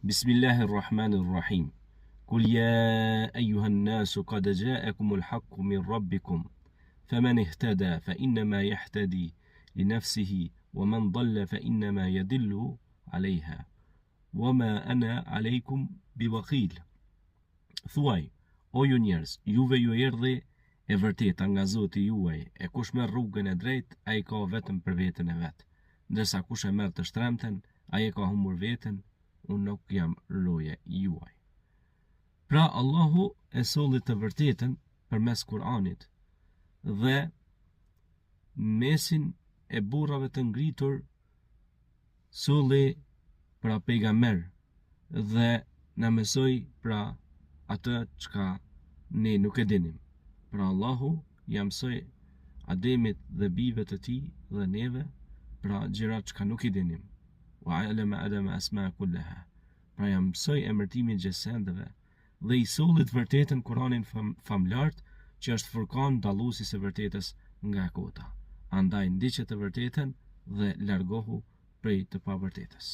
Bismillahirrahmanirrahim. Kul ya ayyuha an-nasu qad ja'akumul haqqu min rabbikum faman ihtada fa innama yahtadi li nafsihi wa man dalla fa innama yadillu 'alayha wama ana 'alaykum biwakil. Thuaj, o ju njerëz, juve ju erdhi e vërteta nga Zoti juaj, e kush merr rrugën e drejtë, ai ka vetëm për veten e vet, ndërsa kush e merr të shtremtën, ai e ka humbur veten, unë nuk jam roja juaj. Pra Allahu e solli të vërtetën përmes Kur'anit dhe mesin e burrave të ngritur solli pra pejgamber dhe na mësoi pra atë çka ne nuk e dinim. Pra Allahu ja mësoi Ademit dhe bijve të tij dhe neve pra gjërat çka nuk i dinim. Wa alama Adama asma kullaha. Pra ja mësoi emërtimin gjësendeve dhe i solli të vërtetën Kur'anin famlart që është furkan dalluesi së vërtetës nga kota. Andaj ndiqe të vërtetën dhe largohu prej të pavërtetës.